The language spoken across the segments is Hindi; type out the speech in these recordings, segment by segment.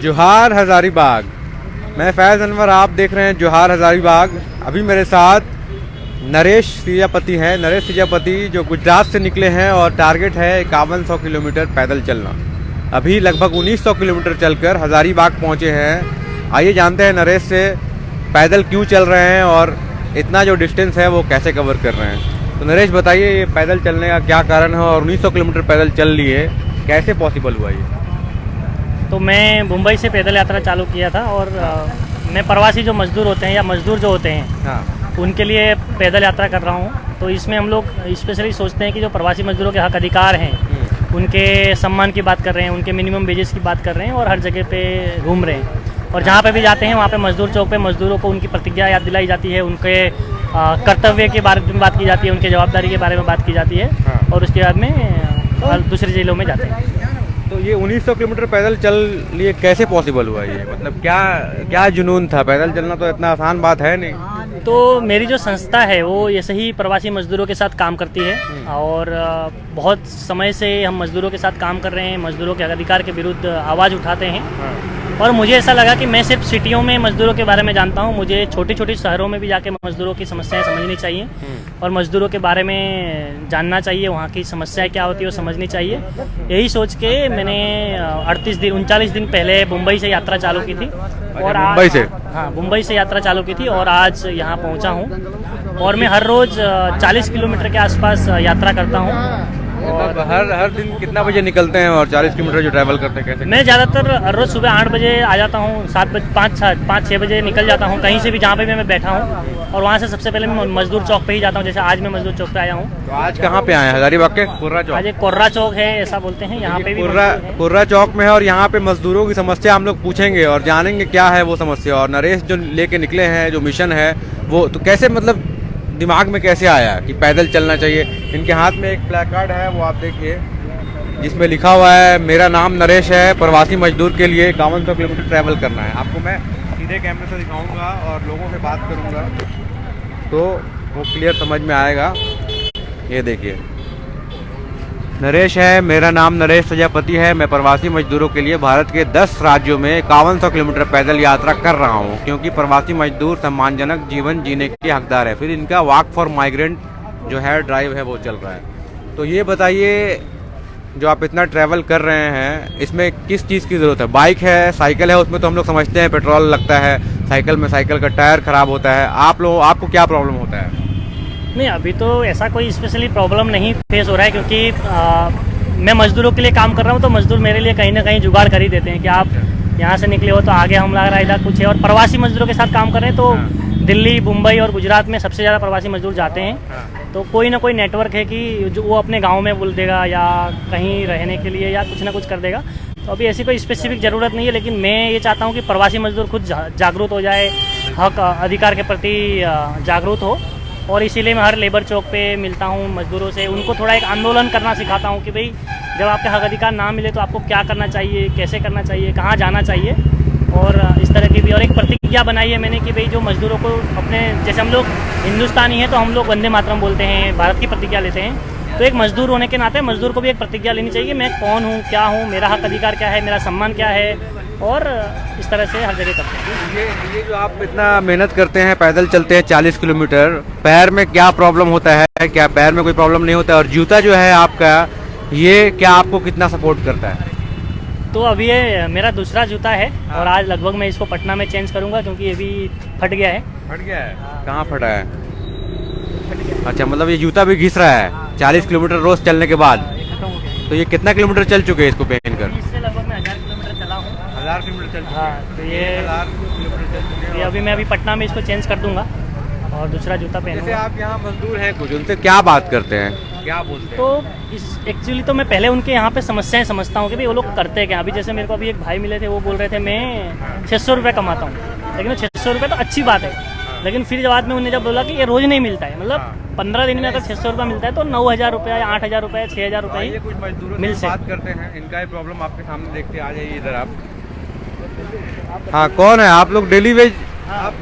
जोहार हज़ारीबाग। मैं फैज़ अनवर, आप देख रहे हैं जोहार हज़ारीबाग। अभी मेरे साथ नरेश सिजापति हैं। नरेश सिजापति जो गुजरात से निकले हैं और टारगेट है 5100 किलोमीटर पैदल चलना। अभी लगभग 1900 किलोमीटर चलकर हज़ारीबाग पहुंचे हैं। आइए जानते हैं नरेश से पैदल क्यों चल रहे हैं और इतना जो डिस्टेंस है वो कैसे कवर कर रहे हैं। तो नरेश बताइए, ये पैदल चलने का क्या कारण है और 1900 किलोमीटर पैदल चल लिए, कैसे पॉसिबल हुआ ये? तो मैं मुंबई से पैदल यात्रा चालू किया था और मैं प्रवासी जो मज़दूर होते हैं या मज़दूर जो होते हैं, हाँ, उनके लिए पैदल यात्रा कर रहा हूँ। तो इसमें हम लोग स्पेशली सोचते हैं कि जो प्रवासी मज़दूरों के हक अधिकार हैं, उनके सम्मान की बात कर रहे हैं, उनके मिनिमम वेजेस की बात कर रहे हैं और हर जगह पे घूम रहे हैं। और जहाँ पे भी जाते हैं वहाँ पे मज़दूर चौक पे मज़दूरों को उनकी प्रतिज्ञा याद दिलाई जाती है, उनके कर्तव्य के बारे में बात की जाती है, उनके जवाबदारी के बारे में बात की जाती है। हाँ। और उसके बाद में दूसरी जिलों में जाते हैं। तो ये 1900 किलोमीटर पैदल चल लिए कैसे पॉसिबल हुआ ये? मतलब क्या क्या जुनून था? पैदल चलना तो इतना आसान बात है नहीं। तो मेरी जो संस्था है वो ऐसे ही प्रवासी मज़दूरों के साथ काम करती है और बहुत समय से हम मज़दूरों के साथ काम कर रहे हैं, मज़दूरों के अधिकार के विरुद्ध आवाज़ उठाते हैं। और मुझे ऐसा लगा कि मैं सिर्फ सिटियों में मज़दूरों के बारे में जानता हूँ, मुझे छोटी छोटी शहरों में भी जाके मज़दूरों की समस्याएं समझनी चाहिए और मज़दूरों के बारे में जानना चाहिए, वहाँ की समस्याएं क्या होती है वो समझनी चाहिए। यही सोच के मैंने 39 दिन पहले मुंबई से यात्रा चालू की थी। और मुंबई से? हाँ, मुंबई से यात्रा चालू की थी और आज यहाँ पहुँचा हूँ। और मैं हर रोज़ 40 किलोमीटर के आसपास यात्रा करता हूँ। और हर दिन कितना बजे निकलते हैं और 40 किलोमीटर जो ट्रैवल करते हैं कैसे? मैं ज़्यादातर हर रोज़ सुबह 8 बजे आ जाता हूँ, 5-6 बजे निकल जाता हूँ कहीं से भी जहाँ पे भी मैं बैठा हूँ। और वहाँ से सबसे पहले मैं मजदूर चौक पे ही जाता हूँ। जैसे आज मैं मजदूर चौक पे आया हूँ। तो आज कहाँ पे आए हैं? हज़ारीबाग के कुर्रा चौक? आज एक कोर्रा चौक है ऐसा बोलते हैं, यहाँ पे भी कुर्रा चौक में है और यहाँ पे मजदूरों की समस्या हम लोग पूछेंगे और जानेंगे क्या है वो समस्या। और नरेश जो लेके निकले हैं, जो मिशन है वो तो कैसे, मतलब दिमाग में कैसे आया कि पैदल चलना चाहिए। इनके हाथ में एक प्ले कार्ड है, वो आप देखिए, जिसमें लिखा हुआ है मेरा नाम नरेश है, प्रवासी मजदूर के लिए 5100 किलोमीटर ट्रैवल करना है। आपको मैं सीधे कैमरे से दिखाऊंगा और लोगों से बात करूंगा तो वो क्लियर समझ में आएगा। ये देखिए, नरेश है, मेरा नाम नरेश प्रजापति है, मैं प्रवासी मजदूरों के लिए भारत के 10 राज्यों में 5100 किलोमीटर पैदल यात्रा कर रहा हूं, क्योंकि प्रवासी मजदूर सम्मानजनक जीवन जीने के हकदार है। फिर इनका वॉक फॉर माइग्रेंट जो है ड्राइव है वो चल रहा है। तो ये बताइए, जो आप इतना ट्रैवल कर रहे हैं इसमें किस चीज़ की ज़रूरत है? बाइक है, साइकिल है, उसमें तो हम लोग समझते हैं पेट्रोल लगता है, साइकिल में साइकिल का टायर ख़राब होता है। आपको क्या प्रॉब्लम होता है? नहीं, अभी तो ऐसा कोई स्पेशली प्रॉब्लम नहीं फेस हो रहा है, क्योंकि मैं मज़दूरों के लिए काम कर रहा हूँ। तो मज़दूर मेरे लिए कहीं ना कहीं जुगाड़ कर ही देते हैं कि आप यहाँ से निकले हो तो आगे हम लग रहा है इधर कुछ है। और प्रवासी मज़दूरों के साथ काम कर रहे हैं तो दिल्ली, मुंबई और गुजरात में सबसे ज़्यादा प्रवासी मज़दूर जाते हैं। तो कोई ना कोई नेटवर्क है कि जो वो अपने गाँव में बोल देगा या कहीं रहने के लिए या कुछ ना कुछ कर देगा। तो अभी ऐसी कोई स्पेसिफिक ज़रूरत नहीं है, लेकिन मैं ये चाहता हूँ कि प्रवासी मज़दूर खुद जागरूक हो जाए, हक अधिकार के प्रति जागरूक हो। और इसीलिए मैं हर लेबर चौक पे मिलता हूँ मज़दूरों से, उनको थोड़ा एक आंदोलन करना सिखाता हूँ कि भाई जब आपके हक अधिकार ना मिले तो आपको क्या करना चाहिए, कैसे करना चाहिए, कहाँ जाना चाहिए। और इस तरह की भी और एक प्रतिज्ञा बनाई है मैंने कि भाई जो मज़दूरों को अपने, जैसे हम लोग हिंदुस्तानी हैं तो हम लोग वंदे मातरम बोलते हैं, भारत की प्रतिज्ञा लेते हैं। तो एक मज़दूर होने के नाते मज़दूर को भी एक प्रतिज्ञा लेनी चाहिए, मैं कौन हूँ, क्या हूँ, मेरा हक अधिकार क्या है, मेरा सम्मान क्या है। और इस तरह से हर जगह करते हैं। ये जो आप इतना मेहनत करते हैं, पैदल चलते हैं 40 किलोमीटर, पैर में क्या प्रॉब्लम होता है? क्या पैर में कोई प्रॉब्लम नहीं होता है? और जूता जो है आपका, ये क्या आपको कितना सपोर्ट करता है? तो अभी ये मेरा दूसरा जूता है और आज लगभग मैं इसको पटना में चेंज करूंगा क्योंकि ये भी फट गया है। फट गया है? कहाँ फटा है? अच्छा, मतलब ये जूता भी घिस रहा है 40 किलोमीटर रोज चलने के बाद। तो ये कितना किलोमीटर चल चुके हैं इसको पहनकर? इससे लगभग मैं 1000 किलोमीटर चला हूँ। 1000 किलोमीटर चल चुके हैं? हाँ, तो ये 1000 किलोमीटर चल चुके हैं। अभी मैं पटना में इसको चेंज कर दूंगा और दूसरा जूता जैसे पहनूंगा। आप यहाँ मजदूर हैं कुछ, उनसे क्या बात करते हैं, क्या बोलते हैं? तो इस एक्चुअली तो मैं पहले उनके यहाँ पे समस्याएं समझता हूँ कि भाई वो लोग करते क्या। अभी जैसे मेरे को अभी एक भाई मिले थे, वो बोल रहे थे मैं 600 रुपये कमाता हूँ, लेकिन 600 रुपये तो अच्छी बात है, लेकिन फिर बाद में उन्हें जब बोला कि ये रोज़ नहीं मिलता है, मतलब 15 दिन में अगर 600 रुपये मिलता है तो 9000 रुपये या 8000 रुपये, 6000 रुपये ये कुछ मजदूरों मिल से सकते। बात करते हैं, इनका ही प्रॉब्लम आपके सामने देखते, आ जाइए इधर आप। हाँ, कौन है आप लोग? डेली वेज आप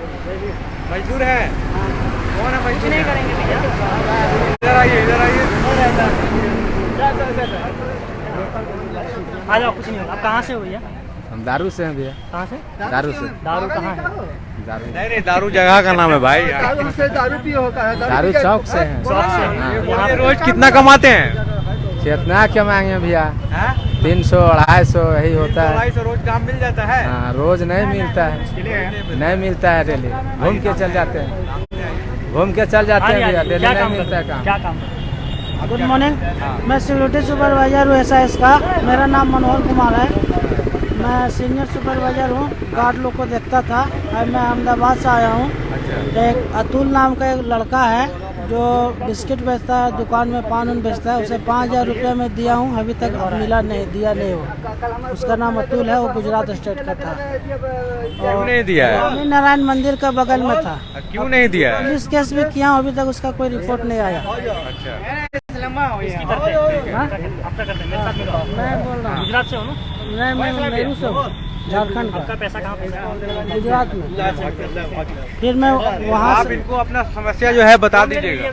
मजदूर हैं? कौन है मजदूर? नहीं करेंगे भैया, इधर आइए, इधर आइए। आ जाओ, कुछ नहीं होगा। आप कहाँ से हो भैया? हम दारू से हैं भैया। कहाँ से? दारू से। दारू कहाँ है? दारू नहीं, दारू जगह का नाम है भाई। दारू चौक से है। चौक से। यहाँ पे रोज कितना कमाते हैं? कितना कमाएंगे भैया? 300 250 यही होता है। 250 रोज काम मिल जाता है? हाँ, रोज नहीं मिलता है, नहीं मिलता है। डेली घूम के चल जाते हैं, घूम के चल जाते हैं भैया। डेली नहीं मिलता है काम। क्या काम? गुड मॉर्निंग, मैं सिक्योरिटी सुपरवाइजर हूँ SAS का। मेरा नाम मनोहर कुमार है। मैं सीनियर सुपरवाइजर हूँ, गार्ड लोग को देखता था। और मैं अहमदाबाद से आया हूँ। एक अतुल नाम का एक लड़का है जो बिस्किट बेचता है, दुकान में पान उन बेचता है। उसे 5000 रुपये में दिया हूँ, अभी तक मिला नहीं, दिया नहीं हो। उसका नाम अतुल है, वो गुजरात स्टेट का था। क्यों नहीं दिया है? स्वामी नारायण मंदिर का बगल में था। क्यों नहीं दिया है? पुलिस केस भी किया हूँ, अभी तक उसका कोई रिपोर्ट नहीं आया। इसकी करते हैं? हाँ? आपका करते हैं? मेरे साथ मिलो। मैं बोल रहा हूँ, गुजरात से हो ना? मैं नेहरू से हूँ, झारखंड आपका का, पैसा कहाँ पे? गुजरात में। फिर मैं वहाँ आप से इनको अपना समस्या जो है बता दीजिएगा।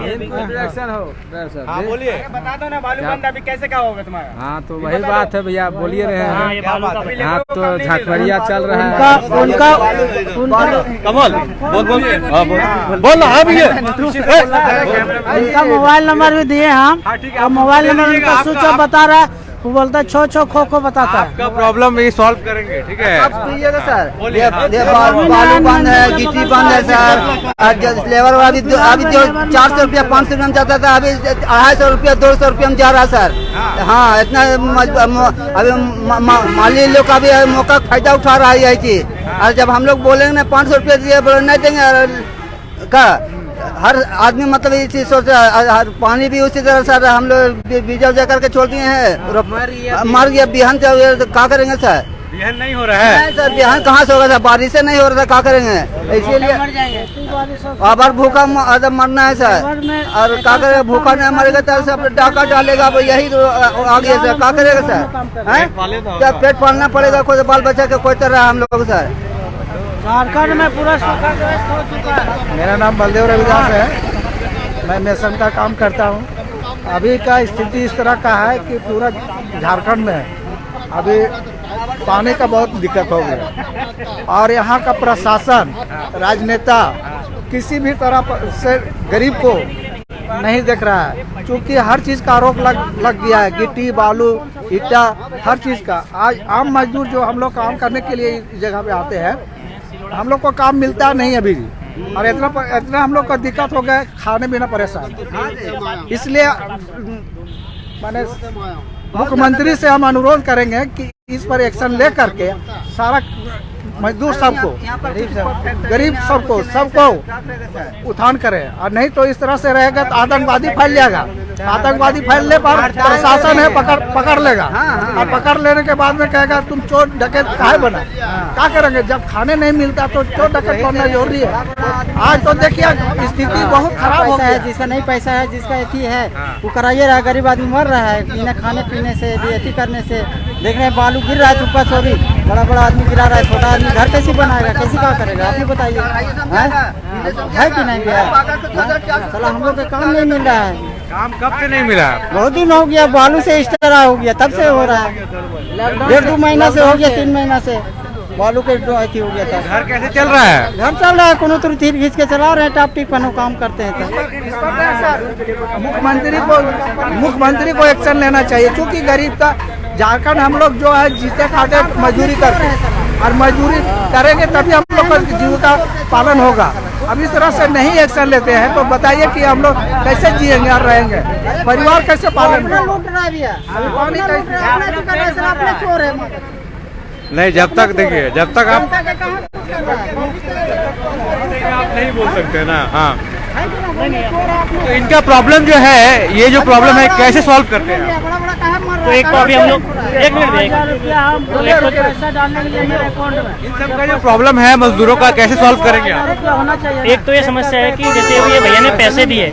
इंट्रोडक्शन हो सर। हाँ बोलिए। बता दो ना, बालू बंद अभी कैसे क्या होगा तुम्हारा? हाँ, तो वही बात है भैया, बोलिए रहे हाँ, हैं। ये बालू का हाँ, तो झकझोरिया चल रहा है। उनका कमल बोल बोल बोल रहा है भैया। उनका मोबाइल नंबर भी दिए हम, और मोबाइल नंबर उनका स्विच ऑफ बता रहा है। वो बोलता है छो छो खो खो बताता है। आपका प्रॉब्लम ये सॉल्व करेंगे, ठीक है? सर बोलिए। ये बालू बंद है, गिट्टी बंद है सर। लेबर अभी जो 400 रुपया 500 रुपया में जाता था, अभी 250 रुपया 200 रुपया में जा रहा है सर। हाँ, इतना अभी माली लोग का भी मौका फायदा उठा रहा है यही चीज। और जब हम लोग बोलेंगे ना 500 रुपया दिए, बोले नहीं देंगे का। हर आदमी मतलब इसी सोच रहा है। पानी भी उसी तरह सर हम लोग बीजा उजा करके छोड़ दिए हैं, मर गया। बिहान से क्या करेंगे सर? बिहान नहीं हो रहा है? नहीं सर, बिहान कहाँ से होगा सर? बारिश से नहीं हो रहा था, क्या करेंगे? इसीलिए अब भूखा मरना है सर। और क्या करेगा? भूखा नहीं मरेगा तो सब डाका डालेगा, अब यही आ गया सर। क्या करेगा सर? क्या पेट पालना पड़ेगा, कोई बाल बच्चा के कोई तरह हम लोग सर। झारखंड में पूरा सूखाग्रस्त हो चुका है। मेरा नाम बलदेव रविदास है, मैं मेसन का काम करता हूँ। अभी का स्थिति इस तरह का है कि पूरा झारखंड में अभी पानी का बहुत दिक्कत हो गया। और यहाँ का प्रशासन, राजनेता किसी भी तरह से गरीब को नहीं देख रहा है, क्योंकि हर चीज़ का आरोप लग गया है। गिट्टी बालू ईटा हर चीज़ का। आज आम मजदूर जो हम लोग काम करने के लिए इस जगह पे आते हैं, हम लोग को काम मिलता नहीं अभी भी। और इतना हम लोग का दिक्कत हो गया, खाने पीना परेशान। इसलिए मैंने मुख्यमंत्री से हम अनुरोध करेंगे कि इस पर एक्शन ले करके सारा मजदूर सबको, गरीब सबको उत्थान करे। और नहीं तो इस तरह से रहेगा तो आतंकवादी फैल जाएगा। आतंकवादी फैलने पर प्रशासन है पकड़ लेगा, और पकड़ लेने के बाद में कहेगा तुम चोर डकैत काहे बना। क्या करेंगे? जब खाने नहीं मिलता तो चोर डकैत बनना जरूरी है। आज तो देखिए स्थिति बहुत खराब हो गई है। जिसका नहीं पैसा है, जिसका एथी है, वो कराइए रहा। गरीब आदमी मर रहा है बिना खाने पीने से, एथी करने से। देख रहे हैं बालू गिर रहा है, चुप्पा चोरी बड़ा बड़ा आदमी गिरा रहा है। छोटा आदमी घर कैसे बनाएगा, कैसे क्या करेगा? आप ही बताइए, है कि नहीं भैया? चलो हम लोग का काम नहीं मिल रहा है। काम कब से नहीं मिला? बहुत दिन हो गया, बालू से इस तरह हो गया, तब से हो रहा है। 1.5-2 महीना से हो गया, 3 महीना से बालू के अथी हो गया था। घर कैसे चल रहा है? घर चल रहा है, कोनो तरह तीर खींच के चला रहे हैं। टाप टिक पनो काम करते हैं तो मुख्यमंत्री को एक्शन लेना चाहिए, क्योंकि गरीब का झारखंड हम लोग जो है जीते खाते मजदूरी करते हैं, और मजदूरी करेंगे तभी हम लोग का जीविका पालन होगा। अब इस तरह से नहीं एक्शन लेते हैं तो बताइए कि हम लोग कैसे जिएंगे और रहेंगे, परिवार कैसे पालन नहीं, जब तक देखिए, जब तक आप नहीं बोल सकते ना। हाँ, तो इनका प्रॉब्लम जो है, ये जो प्रॉब्लम है कैसे सॉल्व करते हैं? तो एक तो अभी हम लोग 1 मिनट पैसा डालने के लिए मेरे अकाउंट में। इन सब का जो प्रॉब्लम है मजदूरों का कैसे सॉल्व करेंगे आप? होना चाहिए। एक तो ये समस्या है कि जैसे ये भैया ने पैसे दिए,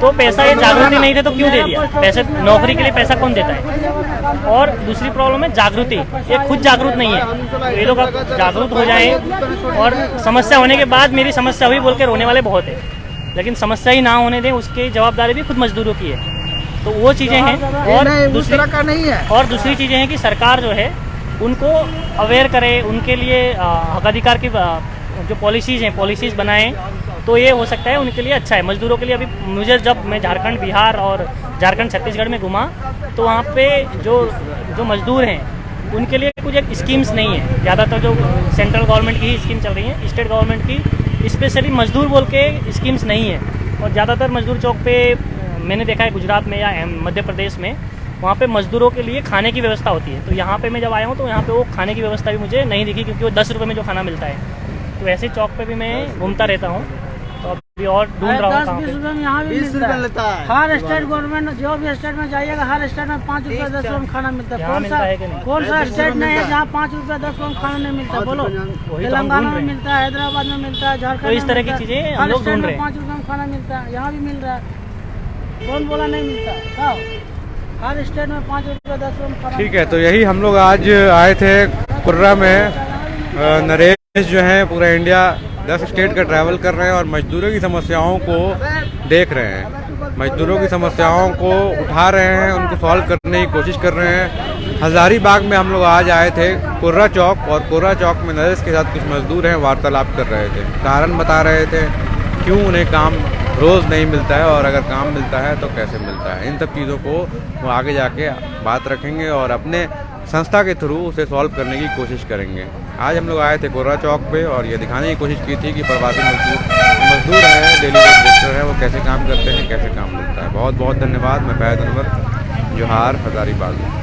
तो पैसा ये जागृति नहीं थे तो क्यों दे दिया? पैसे नौकरी के लिए पैसा कौन देता है? और दूसरी प्रॉब्लम है जागृति। ये खुद जागरूक नहीं है, तो ये लोग जागरूक हो जाएं। और समस्या होने के बाद मेरी समस्या हुई बोल के रोने वाले बहुत है, लेकिन समस्या ही ना होने दें, उसकी जवाबदारी भी खुद मजदूरों की है। तो वो चीज़ें हैं। और दूसरी का नहीं है। और दूसरी चीज़ें हैं कि सरकार जो है उनको अवेयर करें, उनके लिए हक अधिकार की जो पॉलिसीज़ बनाएं, तो ये हो सकता है उनके लिए अच्छा है। मज़दूरों के लिए अभी मुझे जब मैं झारखंड, बिहार और झारखंड छत्तीसगढ़ में घूमा तो वहाँ पे जो मज़दूर हैं उनके लिए कुछ एक स्कीम्स नहीं है। ज़्यादातर जो सेंट्रल गवर्नमेंट की ही स्कीम चल रही है, स्टेट गवर्नमेंट की स्पेशली मज़दूर बोल के स्कीम्स नहीं है। और ज़्यादातर मज़दूर चौक पे मैंने देखा है गुजरात में या मध्य प्रदेश में, वहाँ पे मज़दूरों के लिए खाने की व्यवस्था होती है। तो यहाँ पे मैं जब आया हूँ तो यहाँ पे वो खाने की व्यवस्था भी मुझे नहीं दिखी, क्योंकि वो 10 रुपये में जो खाना मिलता है। तो ऐसे चौक पे भी मैं घूमता रहता हूँ, तो अभी और ढूंढ रहा हूँ 10-20 रुपये में यहाँ भी मिलता है। हर स्टेट गवर्नमेंट, जो भी स्टेट में जाइएगा, हर स्टेट में 5 रुपये 10 रुपये में खाना मिलता है। कौन सा स्टेट नहीं है जहाँ 5 रुपये 10 रुपये में खाना नहीं मिलता? बोलो। तेलंगाना में मिलता है, हैदराबाद में मिलता है, झारखंड में। तो इस तरह की चीजें हम लोग ढूंढ रहे हैं। 5 रुपये में खाना मिलता है, यहाँ भी मिल रहा है। कौन बोला नहीं मिलता? हर स्टेट में 5 रुपये 10 रुपये में खाना। ठीक है, तो यही हम लोग आज आए थे कुर्रा में। नरेश जो है पूरा इंडिया 10 स्टेट का ट्रैवल कर रहे हैं और मजदूरों की समस्याओं को देख रहे हैं, मजदूरों की समस्याओं को उठा रहे हैं, उनको सॉल्व करने की कोशिश कर रहे हैं। हजारीबाग में हम लोग आज आए थे कुर्रा चौक, और कुर्रा चौक में नरेश के साथ कुछ मजदूर हैं वार्तालाप कर रहे थे, कारण बता रहे थे क्यों उन्हें काम रोज़ नहीं मिलता है और अगर काम मिलता है तो कैसे मिलता है। इन सब चीज़ों को वो आगे जाके बात रखेंगे और अपने संस्था के थ्रू उसे सॉल्व करने की कोशिश करेंगे। आज हम लोग आए थे कुर्रा चौक पे और ये दिखाने की कोशिश की थी कि प्रवासी मजदूर हैं, डेली वेज वर्कर हैं, वो कैसे काम करते हैं, कैसे काम मिलता है। बहुत बहुत धन्यवाद। मैं फैज़ अनवर, जोहार, हजारीबाग।